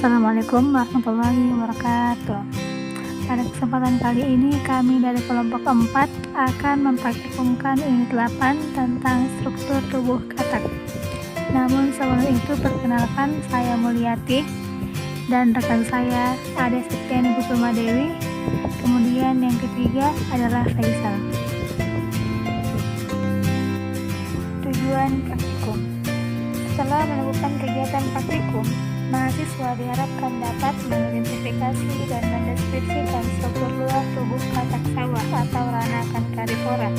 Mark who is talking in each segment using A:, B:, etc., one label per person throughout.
A: Assalamualaikum warahmatullahi wabarakatuh. Pada kesempatan kali ini kami dari kelompok 4 akan mempraktikumkan unit 8 tentang struktur tubuh katak. Namun sebelum itu perkenalkan, saya Mulyati dan rekan saya Ade Septiani Kusuma Dewi. Kemudian yang ketiga adalah Faisal. Tujuan praktikum. Setelah melakukan kegiatan praktikum, mahasiswa diharapkan dapat mengidentifikasi dan mendeskripsikan struktur luar tubuh katak sawah atau Ranakan Carnivora.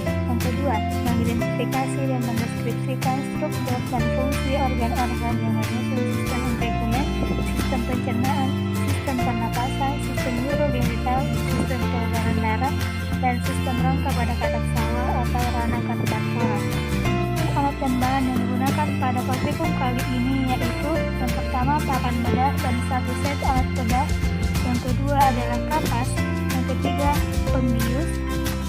A: Yang kedua, mengidentifikasi dan mendeskripsikan struktur dan fungsi organ-organ yang menyusun sistem integumen, sistem pencernaan, sistem pernapasan, sistem neurogenital, sistem peredaran darah, dan sistem rangka pada katak sawah atau Ranakan Carnivora. Alat dan bahan yang digunakan pada praktikum kali ini yaitu yang pertama papan bedah dan satu set alat bedah, yang kedua adalah kapas, yang ketiga pembius,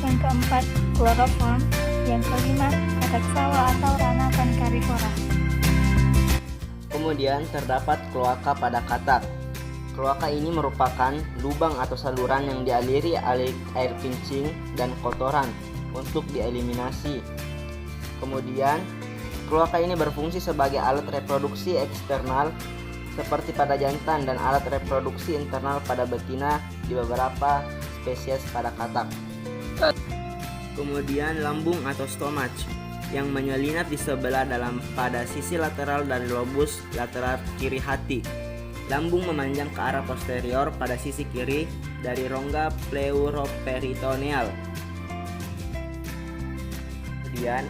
A: yang keempat kloroform, yang kelima katak sawah atau Ranakan Carnivora.
B: Kemudian terdapat kloaka pada katak. Kloaka ini merupakan lubang atau saluran yang dialiri air kencing dan kotoran untuk dieliminasi. Kemudian, kloaka ini berfungsi sebagai alat reproduksi eksternal seperti pada jantan dan alat reproduksi internal pada betina di beberapa spesies pada katak. Kemudian lambung atau stomach yang menyelinap di sebelah dalam pada sisi lateral dari lobus lateral kiri hati. Lambung memanjang ke arah posterior pada sisi kiri dari rongga pleuroperitoneal. Kemudian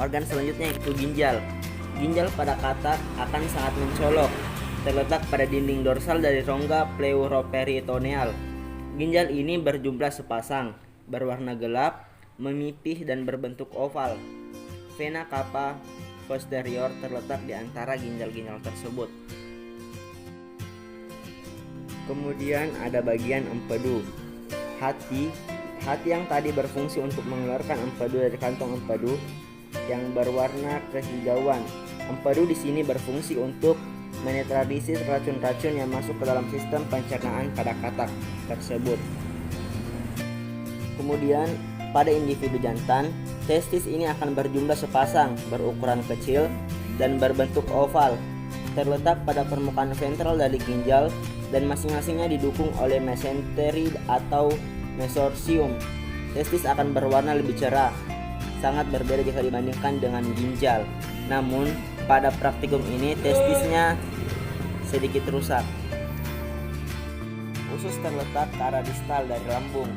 B: organ selanjutnya yaitu ginjal. Ginjal pada katak akan sangat mencolok, terletak pada dinding dorsal dari rongga pleuroperitoneal. Ginjal ini berjumlah sepasang, berwarna gelap, memipih dan berbentuk oval. Vena cava posterior terletak di antara ginjal-ginjal tersebut. Kemudian ada bagian empedu. Hati yang tadi berfungsi untuk mengeluarkan empedu dari kantong empedu yang berwarna kehijauan. Empedu di sini berfungsi untuk menetralisir racun-racun yang masuk ke dalam sistem pencernaan pada katak tersebut. Kemudian pada individu jantan, testis ini akan berjumlah sepasang, berukuran kecil dan berbentuk oval, terletak pada permukaan ventral dari ginjal dan masing-masingnya didukung oleh mesenteri atau mesorsium. Testis akan berwarna lebih cerah, sangat berbeda jika dibandingkan dengan ginjal. Namun pada praktikum ini testisnya sedikit rusak. Usus terletak ke arah distal dari lambung,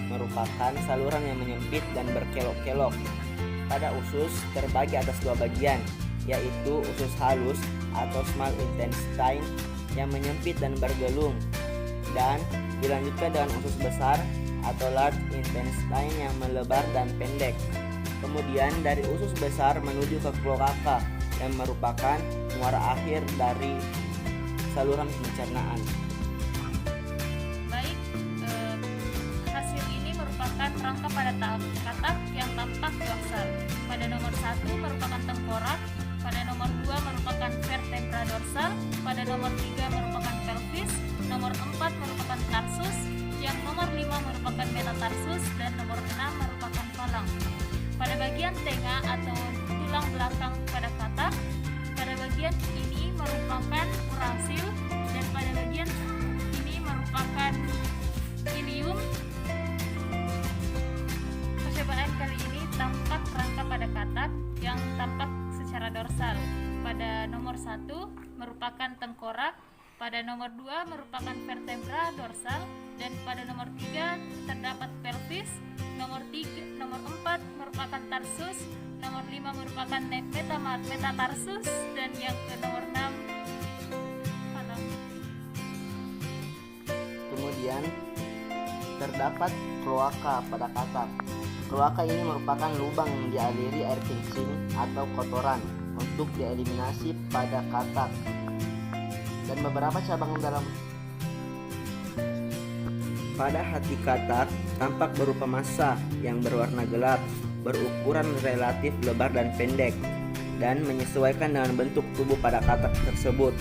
B: merupakan saluran yang menyempit dan berkelok-kelok. Pada usus terbagi atas dua bagian, yaitu usus halus atau small intestine yang menyempit dan bergelung, dan dilanjutkan dengan usus besar atau large intestine yang melebar dan pendek. Kemudian dari usus besar menuju ke kloaka yang merupakan muara akhir dari saluran pencernaan.
C: Baik, hasil ini merupakan rangka pada katak yang tampak dorsal. Pada nomor 1 merupakan tengkorak, pada nomor 2 merupakan vertebra dorsal, pada nomor 3 merupakan pelvis, nomor 4 merupakan tarsus, yang nomor 5 merupakan metatarsus, dan nomor 6 merupakan tulang. Pada bagian tengah atau tulang belakang pada katak, pada bagian ini merupakan urasil, dan pada bagian ini merupakan ilium. Percobaan kali ini tampak rangka pada katak yang tampak secara dorsal. Pada nomor 1 merupakan tengkorak, pada nomor 2 merupakan vertebra dorsal, dan pada nomor 3 terdapat pelvis, nomor 4 merupakan tarsus, nomor 5 merupakan metatarsus, dan yang ke nomor 6 tulang.
B: Kemudian terdapat kloaka pada katak. Kloaka ini merupakan lubang yang dialiri air kencing atau kotoran untuk dieliminasi pada katak, dan beberapa cabang dalam pada hati katak tampak berupa massa yang berwarna gelap, berukuran relatif lebar dan pendek, dan menyesuaikan dengan bentuk tubuh pada katak tersebut.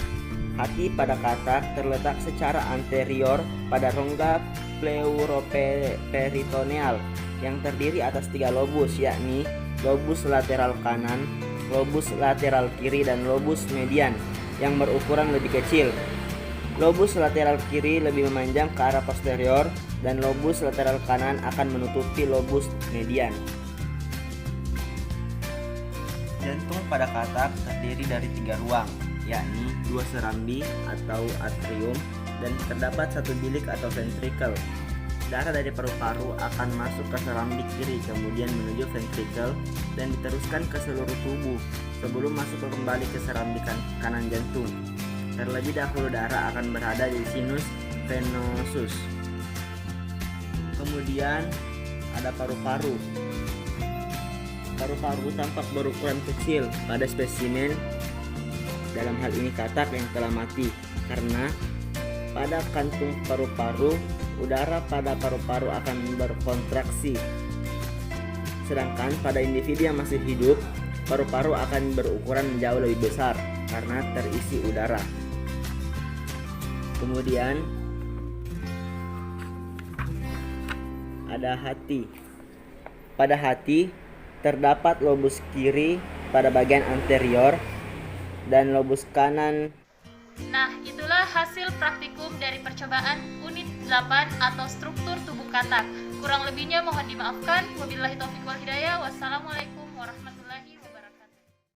B: Hati pada katak terletak secara anterior pada rongga pleuroperitoneal yang terdiri atas 3 lobus, yakni lobus lateral kanan, lobus lateral kiri, dan lobus median yang berukuran lebih kecil. Lobus lateral kiri lebih memanjang ke arah posterior dan lobus lateral kanan akan menutupi lobus median. Jantung pada katak terdiri dari 3 ruang, yakni 2 serambi atau atrium dan terdapat 1 bilik atau ventricle. Darah dari paru-paru akan masuk ke serambi kiri, kemudian menuju ventricle dan diteruskan ke seluruh tubuh sebelum masuk kembali ke serambi kanan jantung. Terlebih dahulu darah akan berada di sinus venosus. Kemudian ada paru-paru. Paru-paru tampak berukuran kecil pada spesimen, dalam hal ini katak yang telah mati, karena pada kantung paru-paru udara pada paru-paru akan berkontraksi. Sedangkan pada individu yang masih hidup, paru-paru akan berukuran jauh lebih besar karena terisi udara. Kemudian ada hati. Pada hati terdapat lobus kiri pada bagian anterior dan lobus kanan.
C: Nah, itulah hasil praktikum dari percobaan unit 8 atau struktur tubuh katak. Kurang lebihnya mohon dimaafkan. Wabillahi taufiq wal hidayah. Wassalamualaikum